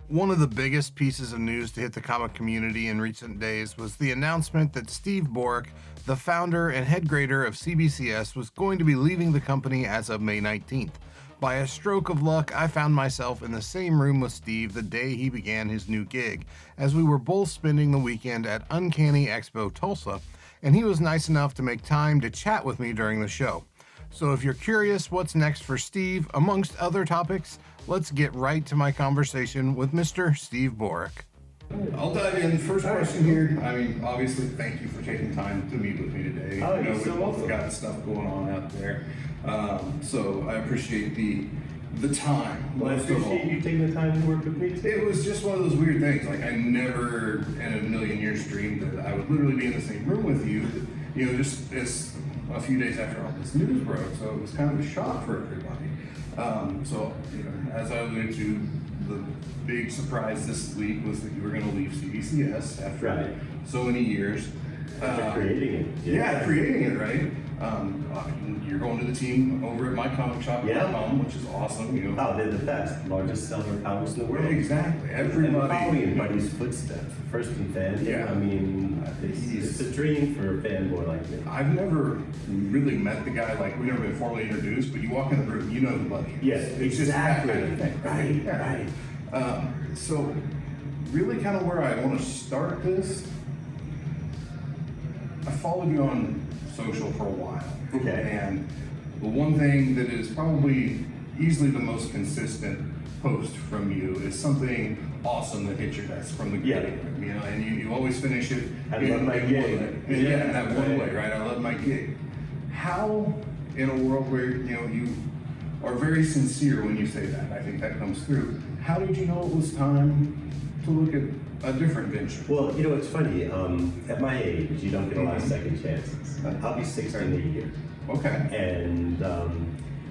One of the biggest pieces of news to hit the comic community in recent days was the announcement that Steve Borock, the founder and head grader of CBCS, was going to be leaving the company as of May 19th. By a stroke of luck, I found myself in the same room with Steve the day he began his new gig, as we were both spending the weekend at Uncanny Expo Tulsa, and he was nice enough to make time to chat with me during the show. So if you're curious what's next for Steve, amongst other topics, let's get right to my conversation with Mr. Steve Borock. I'll dive in. First question here. I mean, obviously, thank you for taking time to meet with me today. Oh, I know you're we've so both welcome. got stuff going on out there. So I appreciate the time. Well, I most of all. appreciate you taking the time to work with me too. It was just one of those weird things. Like, I never in a million years dreamed that I would literally be in the same room with you, you know, just as a few days after all this news broke. So it was kind of a shock for everybody. So, you know, as I alluded to, the big surprise this week was that you were going to leave CBCS after so many years. After creating it. Yeah, creating it, right? You're going to the team over at my comic shop, which is awesome. You know. Oh, they're the best, largest seller comics in the world. Exactly. And Everybody. following in Buddy's footsteps, first in fandom. Yeah. I mean, it's a dream for a fanboy like me. I've never really met the guy, like, we've never been formally introduced, but you walk in the room, you know the buddy. Yes, It's just that exactly. kind of thing. Right. So, really kind of where I want to start this, I followed you on social for a while. Okay. And the one thing that is probably easily the most consistent post from you is something awesome that hits your desk from the beginning. You know, and you always finish it. I love my gig. In that one way, right? I love my gig. How, in a world where, you know, you are very sincere when you say that, I think that comes through. How did you know it was time to look at a different venture? Well, you know, it's funny. At my age, you don't get a lot of second chances. I'll be 60 in a year. Okay. And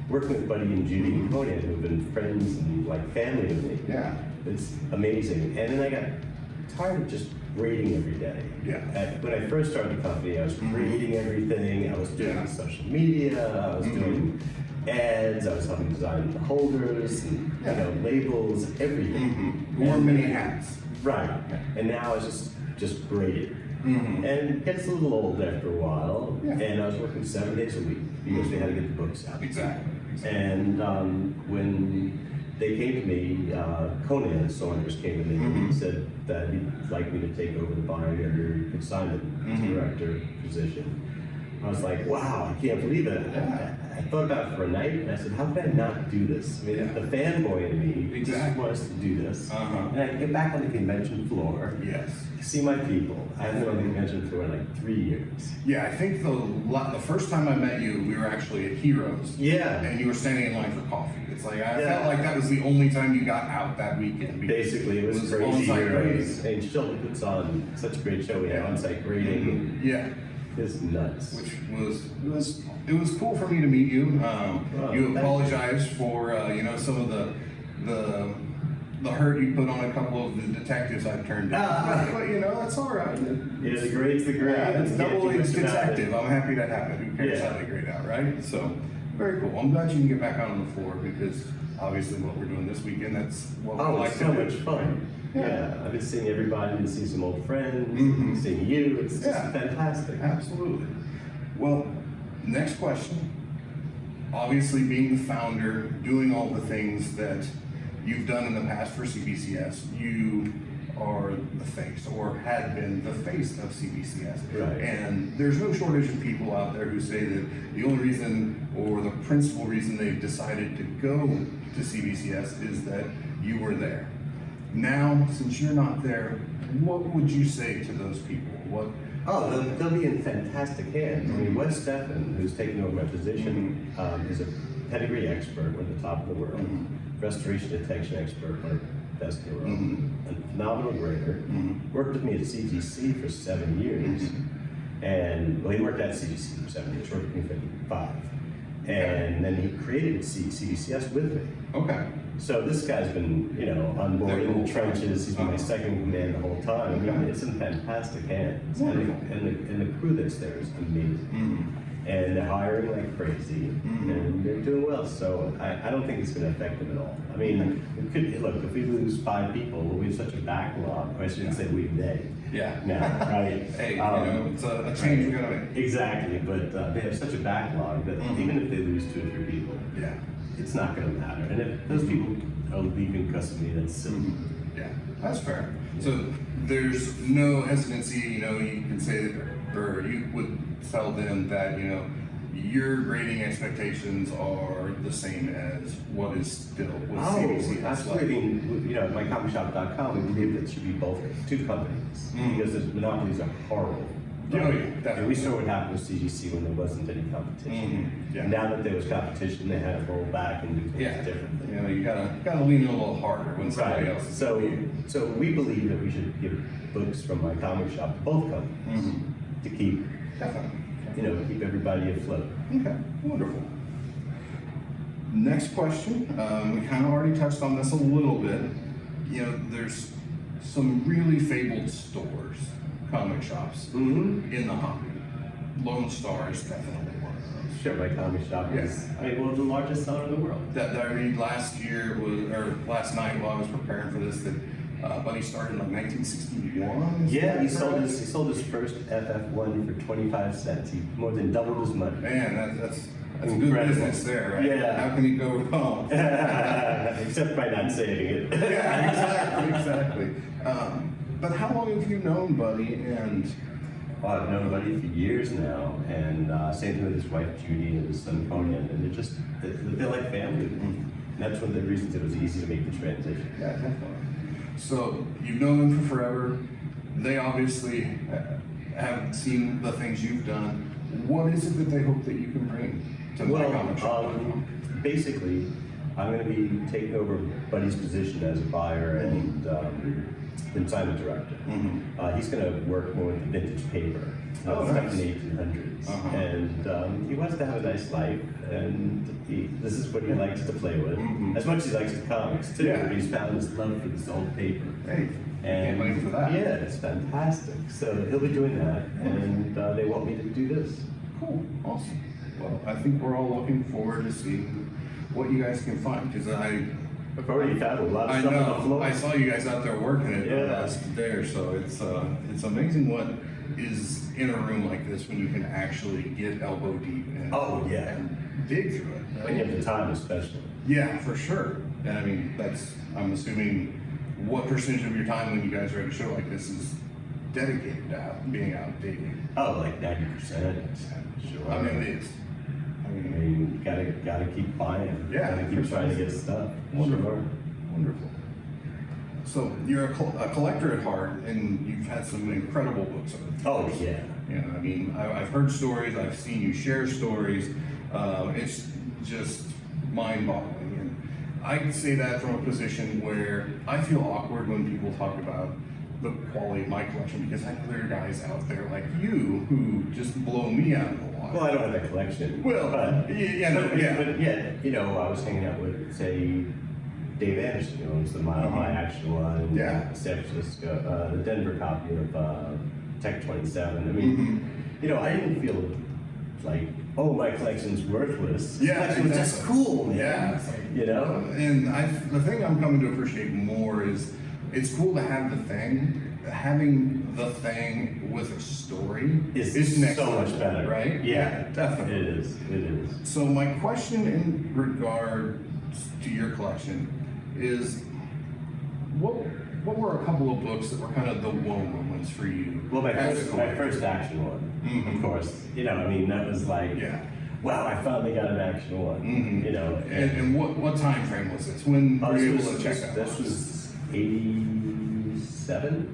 working with Buddy and Judy and Conan, who've been friends and like family with me. Yeah. It's amazing. And then I got tired of just grading every day. Yeah. When I first started the company, I was grading everything. I was doing social media. I was doing ads. I was helping design the holders and you know, labels, everything. More many hats. Right. And now it's just graded. And it gets a little old after a while. And I was working 7 days a week because we had to get the books out. Exactly. And when they came to me, Conan Saunders came to me and said that he'd like me to take over the buying editor consignment director position. I was like, wow, I can't believe it. I thought about it for a night and I said, how could I not do this? I mean, the fanboy in me just wants to do this. And I can get back on the convention floor. Yes. See my people. I haven't been on the convention floor in like 3 years. Yeah, I think the first time I met you, we were actually at Heroes. Yeah. And you were standing in line for coffee. It's like, I felt like that was the only time you got out that weekend. Basically, it was crazy on-site Heroes. grading. And Shelton puts on such a great show. We had on-site grading. Yeah. It's nuts. Which it was cool for me to meet you. You apologized for you know, some of the hurt you put on a couple of the detectives I've turned down. But you know, that's all right. Yeah, the grade's the grade. Yeah, it's double-edged Can't do much about detective. I'm happy that happened. Who cares how they grade out, right? So, very cool. I'm glad you can get back out on the floor because obviously what we're doing this weekend, that's what we like it's to so do. much fun. Yeah, I've been seeing everybody, been seeing some old friends, seeing you. It's just fantastic. Absolutely. Well, next question. Obviously, being the founder, doing all the things that you've done in the past for CBCS, you are the face, or had been the face of CBCS. Right. And there's no shortage of people out there who say that the only reason, or the principal reason they've decided to go to CBCS is that you were there. Now, since you're not there, what would you say to those people? What? Oh, they'll be in fantastic hands. I mean, Wes Steffen, who's taking over my position, is a pedigree expert, one of the top in the world, restoration detection expert, one of the best in the world, a phenomenal grader, worked with me at CGC for 7 years, and, well, he worked at CGC for 7 years, worked with me for 5. And then he created CBCS with me. Okay. So this guy's been, you know, on board in the trenches. He's been my second in command the whole time. I mean, it's in fantastic hands. And the crew that's there is amazing. and they're hiring like crazy, and they're doing well. So I don't think it's going to affect them at all. I mean, it could, look, if we lose 5 people, we have such a backlog. Or I shouldn't say they. Yeah. Now, right? Hey, it's a change we gotta make. Exactly, but they have such a backlog that even if they lose 2 or 3 people, Yeah. it's not going to matter. And if those people are leaving because of me, that's silly. Yeah, that's fair. So there's no hesitancy, you can say, or you would tell them that, your grading expectations are the same as what is still with CBCS. Absolutely. At mycomicshop.com, we believe that it should be both 2 companies because the monopolies are horrible. Oh, yeah, definitely. And we saw what happened with CGC when there wasn't any competition. Yeah. Now that there was competition, they had to roll back and do things differently. You gotta lean a little harder when somebody else is. So we believe that we should give books from My Comic Shop to both companies to keep Definitely. keep everybody afloat. Okay, wonderful. Next question, we kind of already touched on this a little bit. There's some really fabled stores, comic shops in the hobby. Lone Star is definitely one of those. Sure, My Comic Shop is the largest seller in the world. That I read last night while I was preparing for this, that Buddy started in like 1961. Yeah, he sold his first FF1 for 25 cents. He more than doubled his money. Man, that's good Incredible. business there, right? Yeah. How can he go wrong? Except by not saving it. Yeah, exactly. But how long have you known Buddy? And I've known Buddy for years now, and same thing with his wife Judy and his son Conan, and they're like family. And that's one of the reasons it was easy to make the transition. yeah, definitely. So you've known them for forever. They obviously have seen the things you've done. What is it that they hope that you can bring to my comic shop? Basically, I'm going to be taking over Buddy's position as a buyer and consignment director. He's going to work more with the vintage paper, stuff in the 1800s. And he wants to have a nice life, and this is what he likes to play with, as much as he likes the comics too. Yeah. He's found his love for this old paper. Hey, And can't wait for that. yeah, it's fantastic. So he'll be doing that, and they want me to do this. Cool, awesome. Well, I think we're all looking forward to seeing what you guys can find, because I've already found a lot of I stuff on the know. floor. I saw you guys out there working it Yeah. last day or so. It's amazing what is in a room like this when you can actually get elbow deep and, and dig through it. When you have the time, especially. Yeah, for sure. And I mean, I'm assuming what percentage of your time when you guys are at a show like this is dedicated to being out digging. Oh, like 90%. Sure. I mean, it is. I mean, you gotta keep buying. Yeah, Gotta keep trying to get stuff. Wonderful. Sure. Wonderful. So you're a collector at heart, and you've had some incredible books over the Oh, years. yeah. I mean, I've heard stories, I've seen you share stories. It's just mind-boggling. And I can say that from a position where I feel awkward when people talk about the quality of my collection, because I know there are guys out there like you who just blow me out of the water. Well, I don't have that collection. Well, but, but I was hanging out with, say, Dave Anderson, who owns the Mile High Action One, and San Francisco, the Denver copy of Tech 27. I mean, I didn't feel like, oh, my collection's worthless. Yeah, This collection was just cool, man. Yeah. And the thing I'm coming to appreciate more is it's cool to have the thing. Having the thing with a story is next so much level, better, right? Yeah, definitely. It is. So my question in regards to your collection is, what were a couple of books that were kind of the whoa moments for you? Well, my as a first action one, of course. That was like, wow, I finally got an action one. And what time frame was this? When were you able to check that? This was 87.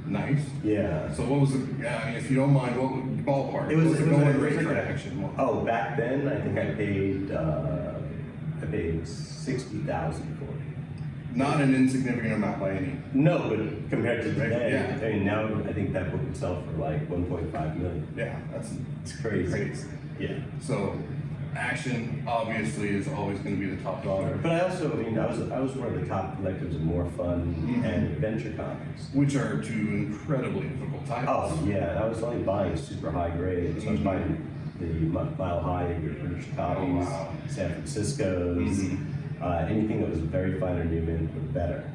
Nice. Yeah. So what was it? I mean, if you don't mind, what ballpark? It was going rate like for action one? Oh, back then I think I paid $60,000 for it. Not an insignificant amount by any. No, but compared to today, Yeah. I mean, now I think that book would sell for like 1.5 million. Yeah, It's crazy. Yeah. So, action obviously is always going to be the top dog. But I also, I was one of the top collectors of More Fun and Adventure Comics, Which are two incredibly difficult titles. Oh yeah, I was only buying super high grade. So I was buying the Mile High, your British copies, San Francisco's, anything that was very fine or new mint, the better.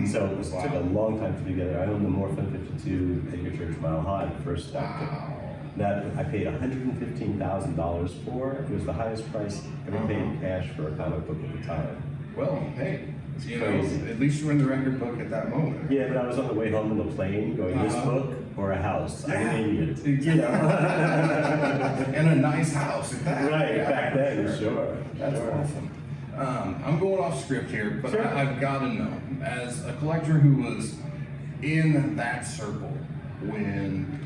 So it took a long time to put together. I owned the Morphin 52 Edgar Church Mile High, the first stock that I paid $115,000 for. It was the highest price ever paid in cash for a comic book at the time. Well, hey, you know, at least you were in the record book at that moment. Yeah, but I was on the way home on the plane going, this book or a house? Yeah. I'm an idiot. You know? And a nice house at that. Right, back then, sure. That's awesome. I'm going off script here, but Sure. I've got to know, as a collector who was in that circle when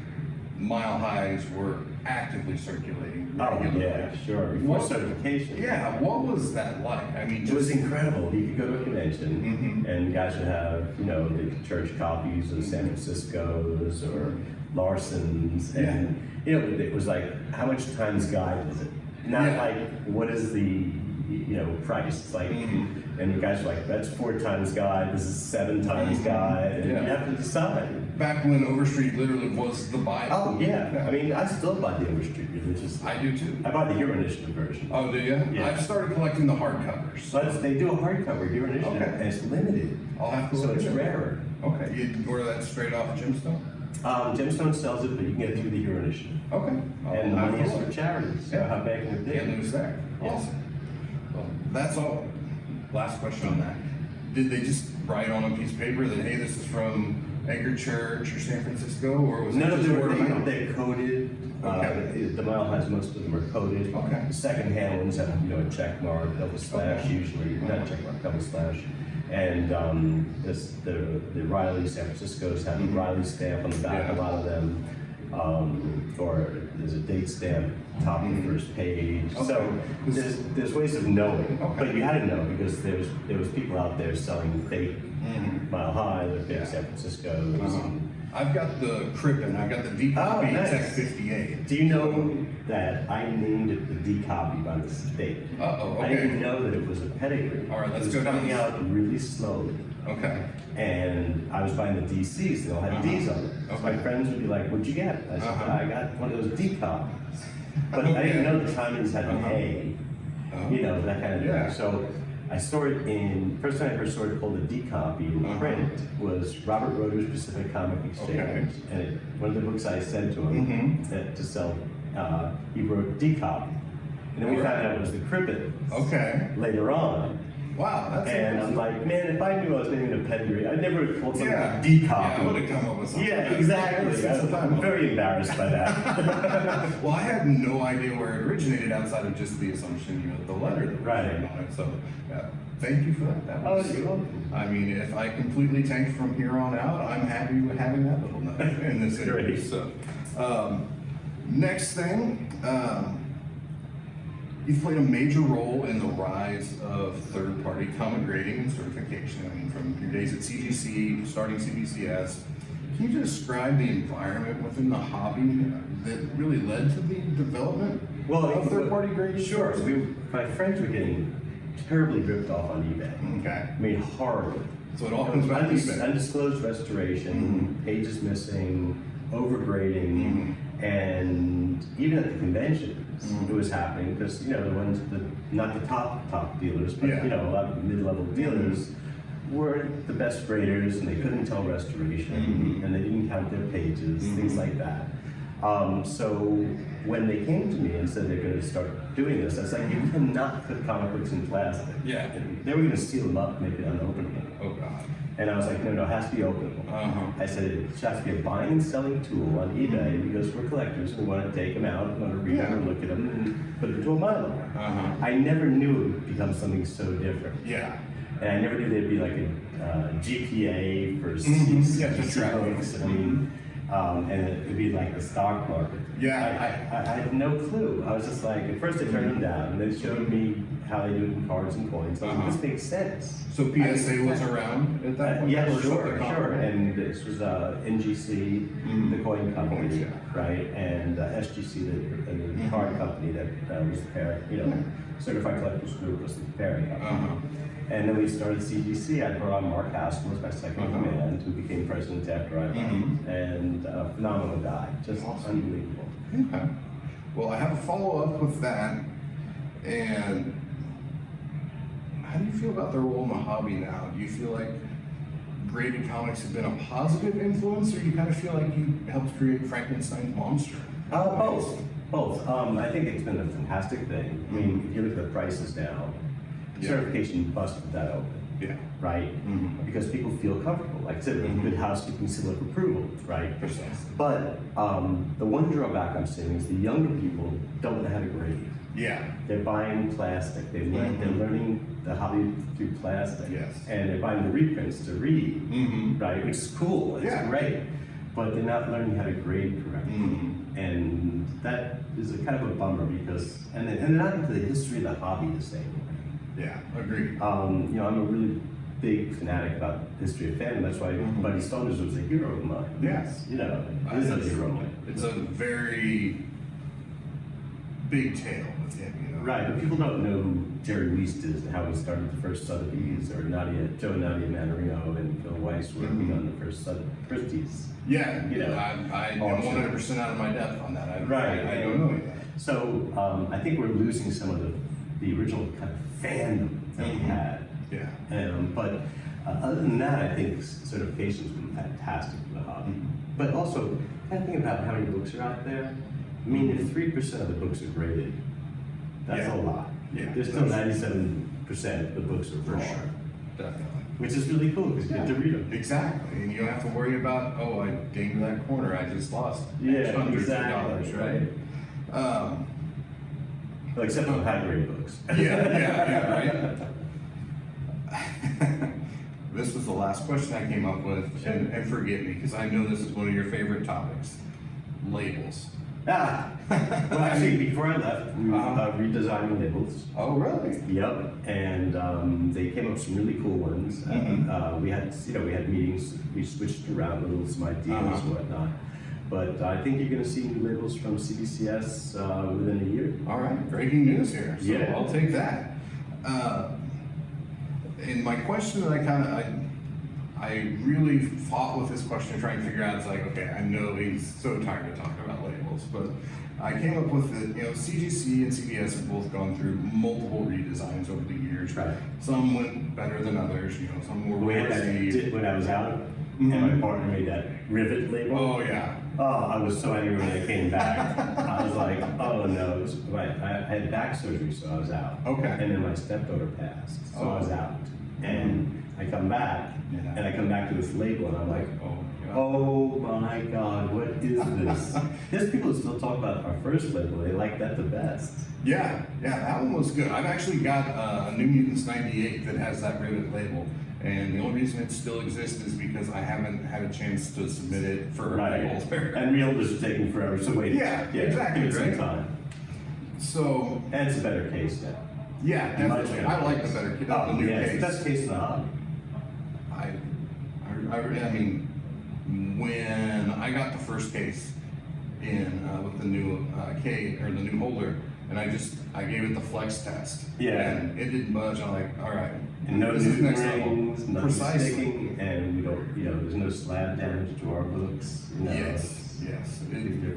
Mile Highs were actively circulating. Oh, regularly, yeah, sure. Before What- certification. Yeah, what was that like? I mean, It was just incredible. You could go to a convention and guys would have, you know, the church copies of San Francisco's or Larson's, and you know, it was like, how much times guide is it? Not like what is the, you know, price. It's like, and the guys were like, that's 4 times guide. This is 7 times guide, and you have to decide. back when Overstreet literally was the Bible. Oh yeah, I mean, I still buy the Overstreet religiously. I do too. I buy the Hero Initiative version. Oh, do you? Yeah. I've started collecting the hardcovers. But they do a hardcover Hero Initiative, Okay. and it's limited. I'll have to So look it's at it. rarer. Okay, you order that straight off of Gemstone? Gemstone sells it, but you can get it through the Hero Initiative. Okay. And the I'll have money is to for look. charities. Yeah. So how bad can it be? Can't lose there. Yeah. Awesome. Well, that's all. Last question on that. Did they just write on a piece of paper that, hey, this is from Edgar Church or San Francisco, or was it None of just them word of mouth? they're coded. Okay. The Mile Highs, most of them are coded. Okay. The second-hand ones have, you know, a check mark, double slash usually, not check mark, double slash. And the Riley San Francisco's have a Riley stamp on the back, a lot of them. Or there's a date stamp top of the first page. Okay. So there's ways of knowing, Okay. but you had to know because there was people out there selling fake Mile High, they're fake San Francisco's. I've got the Crippen, I've got the D copy nice. Tech 58. Do you know that I named it the D copy by mistake? Uh-oh, I okay. didn't know that it was a pedigree. All right, let's it was go down coming this. out really slowly. Okay. And I was buying the DCs, they all had D's on it. So my Okay. friends would be like, what'd you get? I said, I got one of those D copies. But I Okay. didn't know the timings had an A, you know, that kind of thing. Yeah. So I saw it first time I ever saw it called a D copy in print was Robert Roeder's Pacific Comic Exchange. Okay. And one of the books I sent to him to sell, he wrote D copy. And then we found out it was the Crippen Okay. later on. Wow, that's And I'm impressive. like, man, if I knew I was naming a pedigree, I'd never called something Yeah. D Yeah, copy. I would have come up with something. Yeah, exactly. I'm very embarrassed by that. Well, I had no idea where it originated outside of just the assumption, you know, the letter that was Right. written on it. So, yeah, thank you for that. That Oh, was, you're welcome. I mean, if I completely tanked from here on out, I'm happy with having that little note in this interview. Great. So, next thing, you've played a major role in the rise of third-party comic grading and certification. I mean, from your days at CGC, starting CBCS. Can you describe the environment within the hobby that really led to the development of third-party grading? Sure. My friends were getting terribly ripped off on eBay. Okay. I mean, horribly. So it all comes back to eBay. Undisclosed restoration, pages missing, overgrading, and even at the conventions, it was happening because, you know, the ones, not the top dealers, but, you know, a lot of mid-level dealers weren't the best graders and they couldn't tell restoration and they didn't count their pages, things like that. So when they came to me and said they're going to start doing this, I was like, you cannot put comic books in plastic. Yeah. And they were going to seal them up, make it unopenable. Oh, God. And I was like, no, it has to be openable. I said, it has to be a buying and selling tool on eBay because we're collectors and we want to take them out, we want to read them and look at them and put it into a monologue. I never knew it would become something so different. Yeah. And I never knew there'd be like a GPA for Yeah, to track books. I mean, and it'd be like the stock market. Yeah. I had no clue. I was just like, at first they turned them down, and they showed me how they do it in cards and coins. I was like, this makes sense. So PSA was around at that point? Yeah, Or sure, something sure. comparable? And this was NGC, the coin company, right? And SGC, the card company that was the parent, you know, Certified Collectors Group was the parent company. And then we started CGC. I brought on Mark Haskell as my second command, who became president after I left. And a phenomenal guy, just unbelievable. Okay. Well, I have a follow-up with that, and how do you feel about their role in the hobby now? Do you feel like graded comics have been a positive influence, or do you kind of feel like you helped create Frankenstein's monster? Both. I think it's been a fantastic thing. I mean, if you look at the prices now, certification busted that open. Yeah. Right? Because people feel comfortable. Like I said, good housekeeping seal of approval, right? Precisely. But the one drawback I'm seeing is the younger people don't know how to grade. Yeah. They're buying plastic. They're learning the hobby through plastic. Yes. And they're buying the reprints to read, right? Which is cool. It's great. But they're not learning how to grade correctly. And that is a kind of a bummer because, and they're not into the history of the hobby the same way. Yeah, agreed. You know, I'm a really big fanatic about history of fandom. That's why Buddy Saunders was a hero of mine. Yes. You know, he's a hero of mine. It's a very big tale with him, you know. Right, but people don't know who Jerry Wiest is and how he started the first Sotheby's, or Joe and Nadia Manarino and Phil Weiss working on the first Christie's. Yeah, You know, I am 100% out of my depth on that. I don't know that. So I think we're losing some of the original kind of fandom that we had. Yeah. But other than that, I think certification's been fantastic for the hobby. But also, kind of think about how many books are out there. I mean, if 3% of the books are graded, that's a lot. Yeah. There's still 97% of the books are wrong. Sure. Definitely. Which is really cool because you get to read them. Exactly, and you don't have to worry about, oh, I dinged that corner, I just lost hundreds of dollars, right? Well, except on high grade books. Yeah, right? This was the last question I came up with, and forgive me, because I know this is one of your favorite topics. Labels. Well, actually, before I left, we were redesigning labels. Oh, really? Yep, and they came up with some really cool ones. We had meetings. We switched around a little, some ideas and whatnot. But I think you're going to see new labels from CBCS within a year. All right, breaking news here. So Yeah. I'll take that. And my question that I really fought with this question, trying to figure out, it's like, okay, I know he's so tired of talking about labels, but I came up with it. You know, CGC and CBS have both gone through multiple redesigns over the years. Right. Some went better than others. You know, some were We had well received. when I was out, and my partner made that rivet label. Oh yeah. Oh, I was so angry when I came back. I was like, oh no. I had back surgery, so I was out. Okay. And then my stepdaughter passed, so I was out. And I come back, and I come back to this label, and I'm like, oh my God, what is this? There's people who still talk about our first label. They like that the best. Yeah, that one was good. I've actually got a New Mutants 98 that has that rivet label. And the only reason it still exists is because I haven't had a chance to submit it for labels. And realtors are taking forever, so wait. Yeah, exactly, Give it some right? time. So, And it's a better case now. yeah, definitely. I like the better the new It's case. the best case in the hobby. I mean, when I got the first case in with the new K or the new holder, and I gave it the flex test. Yeah. And it didn't budge. I'm like, all right. And no this is new next level. rings, nothing Precisely. sticking, and we don't, there's no slab damage to our books. Yes.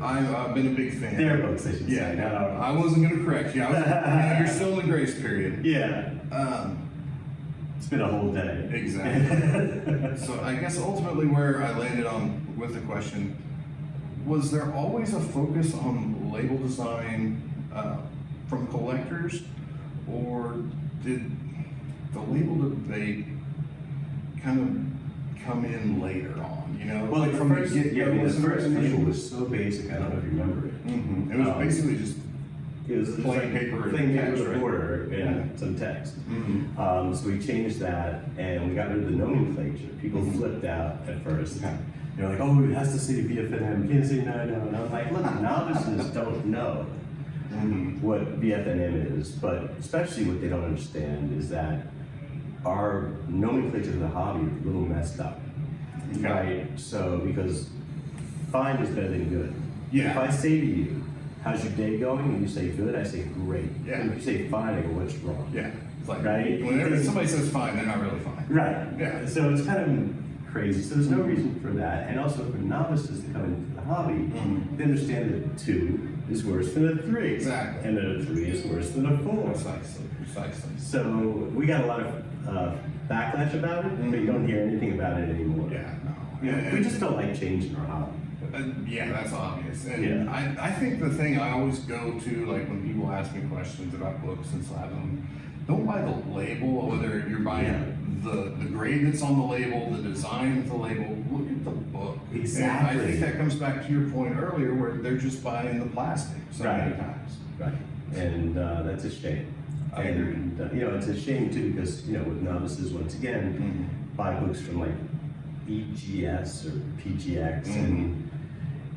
I've been a big fan. Their books, I should say. Yeah, not ours. I wasn't going to correct you. You're still in the grace period. Yeah. Um, It's been a whole day. Exactly. So I guess ultimately where I landed on with the question, was there always a focus on label design from collectors, or did the label debate kind of come in later on? You know, Well, from the first label was so basic. I don't know if you remember it. It was basically just It was plain paper and plain text, paper right? border and some text. So we changed that, and we got rid of the nomenclature. People flipped out at first. They're like, "Oh, it has to say VFNM. Can't say no." And I'm like, "Look, novices don't know what VFNM is, but especially what they don't understand is that our nomenclature of the hobby is a little messed up, right? So because fine is better than good. Yeah. If I say to you, how's your day going? And you say good, I say great. Yeah. And if you say fine, I go, what's wrong? Yeah. It's like, Right? whenever somebody says fine, they're not really fine. Right. Yeah. So it's kind of crazy. So there's no reason for that. And also for novices to come into the hobby, they understand that 2 is worse than a 3. Exactly. And that a 3 is worse than a 4. Precisely. So we got a lot of backlash about it, but you don't hear anything about it anymore. Yeah, no. We just don't like changing our hobby. Yeah, that's obvious. And Yeah. I think the thing I always go to, like when people ask me questions about books and slap them, don't buy the label, whether you're buying the grade that's on the label, the design of the label, look at the book. Exactly. And I think that comes back to your point earlier where they're just buying the plastic so many times. Right. And that's a shame. I agree. And it's a shame too because, with novices, once again, buy books from like BGS or PGX and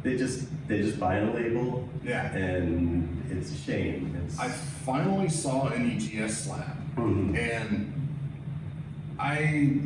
they just buy a label. Yeah. And it's a shame. I finally saw an EGS slab, and I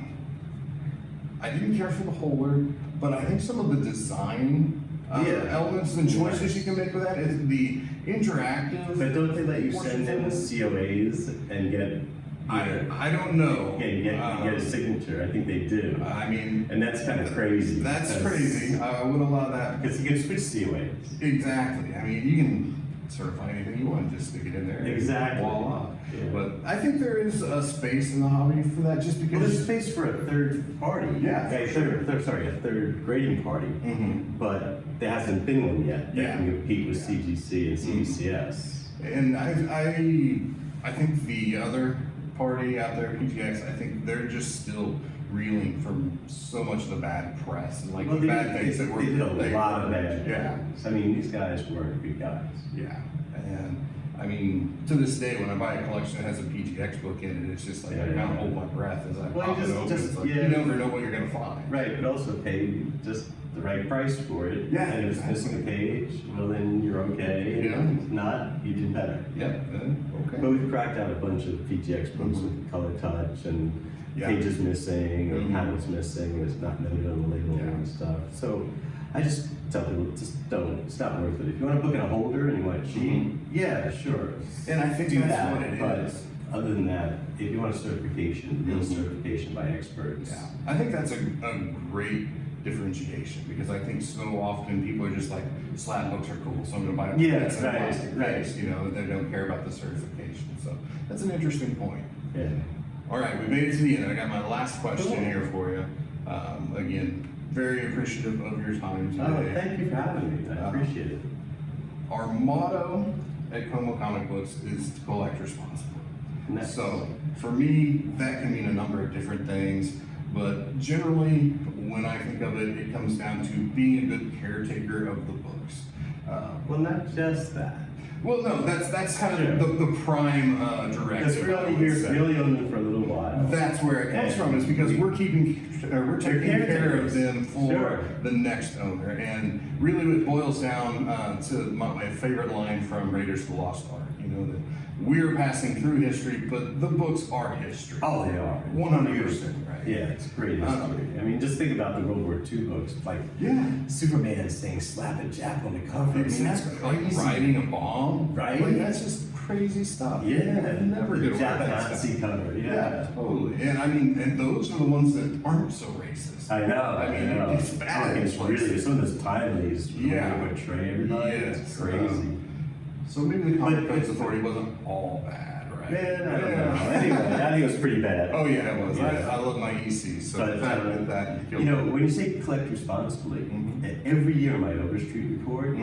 didn't care for the holder, but I think some of the design elements and choices you can make with that is the interactive. But don't they let you send in COAs and get? I don't know. Yeah, you get a signature. I think they do. I mean, and that's kind of crazy. That's crazy. I would allow that because you can switch COAs. Exactly. I mean, you can certify anything you want, just stick it in there. Exactly. Voila. Yeah. But I think there is a space in the hobby for that, just because. Well, there's space for a third party. Yeah. A third grading party. But there hasn't been one yet that can compete with CGC and CBCS. And I think the other party out there, PGX, I think they're just still reeling from so much of the bad press and the bad things that were. They did a lot of bad. Yeah. I mean, these guys weren't good guys. Yeah. And I mean, to this day, when I buy a collection that has a PGX book in it, it's just like I can't hold my breath as I pop it open. It's like, you never know what you're gonna find. Right, but also pay just the right price for it. Yeah. And if it's missing a page, well then you're okay. Yeah. And if not, you did better. Yeah. Okay. But we've cracked out a bunch of PGX books with color touch and pages missing or panels missing. It's not noted on the label and stuff. So I just tell people, just don't. It's not worth it. If you want to book in a holder and you want it cheap, yeah, sure. And I think do that's that. what it But is. other than that, if you want a certification, real certification by experts. Yeah. I think that's a great differentiation because I think so often people are just like, slab books are cool, so I'm going to buy them. Yeah, It's a right, plastic right. case, they don't care about the certification. So that's an interesting point. Yeah. All right, we made it to the end. I got my last question here for you. Again, very appreciative of your time today. Oh, thank you for having me. I appreciate it. Our motto at Como Comic Books is to collect responsibly. Nice. So for me, that can mean a number of different things, but generally, when I think of it, it comes down to being a good caretaker of the books. Well, not just that. Well, no, that's kind of the prime directive. Because really only for a little while. That's where it comes from. Is because we're taking care of them for the next owner, and really it boils down to my favorite line from Raiders of the Lost Ark. That we're passing through history, but the books are history. Oh, they are. 100%, right? Yeah, it's great history. I mean, just think about the World War II books, like Superman saying "slap a Jap" on the cover. I mean, that's like crazy. riding a bomb, right? Like, that's just crazy stuff. Yeah, never get away Jap with that Nazi stuff. cover. Yeah, totally. And I mean, and those are the ones that aren't so racist. I know. I mean, it's bad. It's really some of those timelies. Yeah. Portray everybody. It's crazy. So maybe the Comic Books Authority wasn't all bad, right? Man, I don't know. Anyway, I think it was pretty bad. Oh yeah, it was. Yeah. I love my EC, so But, the fact that when you say collect responsibly, every year in my Overstreet report,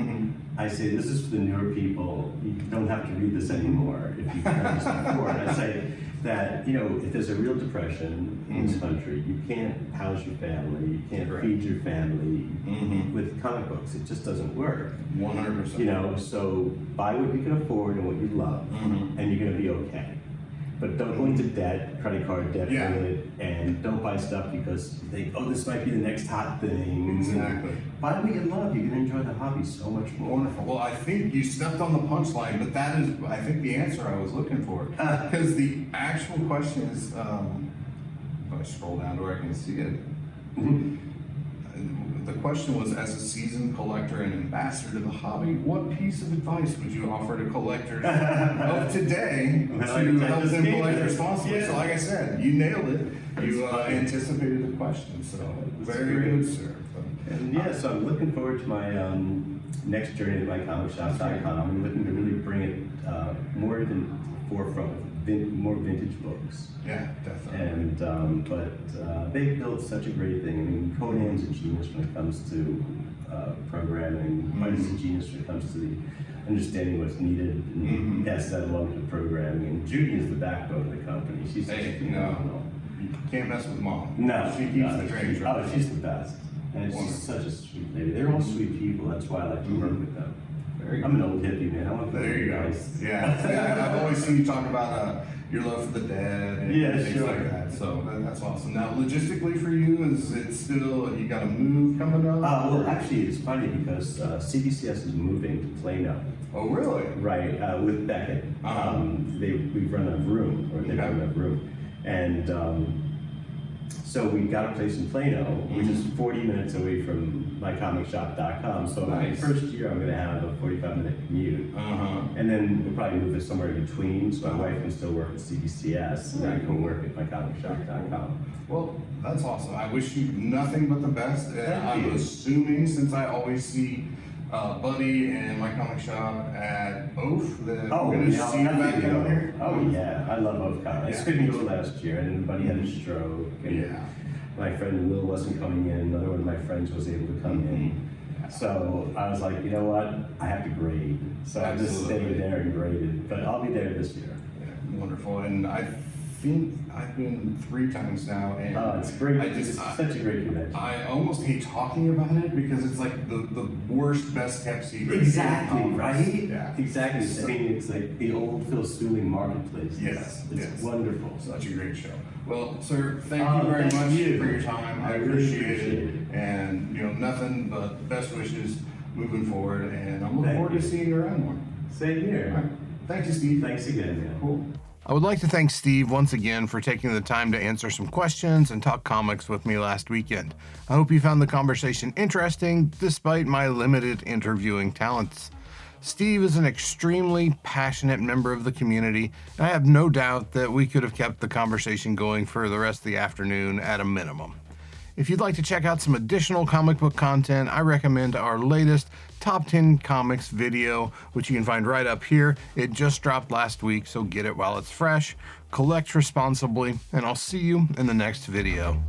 I say this is for the newer people. You don't have to read this anymore if you've heard this before. And I say that if there's a real depression in this country, you can't house your family, you can't feed your family with comic books. It just doesn't work. 100%. So buy what you can afford and what you love, and you're gonna be okay. But don't go into debt, credit card debt with it, and don't buy stuff because you think, oh, this might be the next hot thing. Exactly. Buy what you love. You can enjoy the hobby so much more. Wonderful. Well, I think you stepped on the punchline, but that is, I think, the answer I was looking for. Because the actual question is, if I scroll down to where I can see it, the question was, as a seasoned collector and ambassador to the hobby, what piece of advice would you offer to collectors of today to help them collect responsibly? So like I said, you nailed it. You anticipated the question, so very good, sir. And yeah, so I'm looking forward to my next journey at mycomicshop.com. I'm looking to really bring it more to the forefront, more vintage books. Yeah, definitely. And they've built such a great thing. I mean, Conan's a genius when it comes to programming. Mike's a genius when it comes to the understanding what's needed and pass that along to programming. And Judy is the backbone of the company. She's phenomenal. You can't mess with Mom. No, she keeps the train running. Oh, she's the best. And she's such a sweet lady. They're all sweet people. That's why I like to work with them. I'm an old hippie, man. I want to There you go. nice. Yeah, I've always seen you talk about your love for the dead and things like that. So that's awesome. Now, logistically for you, is it still, you got a move coming up? Well, actually, it's funny because CBCS is moving to Plano. Oh, really? Right, with Beckett. We've run out of room, or they've run out of room. And so we got a place in Plano, which is 40 minutes away from mycomicshop.com. So my first year, I'm going to have a 45-minute commute. And then we'll probably move it somewhere in between, so my wife can still work at CBCS, and I can work at mycomicshop.com. Well, that's awesome. I wish you nothing but the best. And I'm assuming, since I always see Buddy and My Comic Shop at Oaf, that we're going to see you back down here. Oh yeah, I love Oaf Comics. I couldn't go last year, and then Buddy had a stroke. And my friend Will wasn't coming in. Another one of my friends was able to come in. So I was like, you know what? I have to grade. So I just stayed there and graded. But I'll be there this year. Yeah, wonderful. And I think I've been 3 times now, and it's great. It's such a great convention. I almost hate talking about it because it's like the worst, best kept secret. Exactly, right? Yeah. Exactly. I mean, it's like the old Phil Stooling marketplace. It's wonderful. Such a great show. Well, sir, thank you very much for your time. I appreciate it. And nothing but best wishes moving forward. And I'm looking forward to seeing you around more. Same here. All right. Thank you, Steve. Thanks again, man. Cool. I would like to thank Steve once again for taking the time to answer some questions and talk comics with me last weekend. I hope you found the conversation interesting despite my limited interviewing talents. Steve is an extremely passionate member of the community, and I have no doubt that we could have kept the conversation going for the rest of the afternoon at a minimum. If you'd like to check out some additional comic book content, I recommend our latest Top 10 Comics video, which you can find right up here. It just dropped last week, so get it while it's fresh, collect responsibly, and I'll see you in the next video.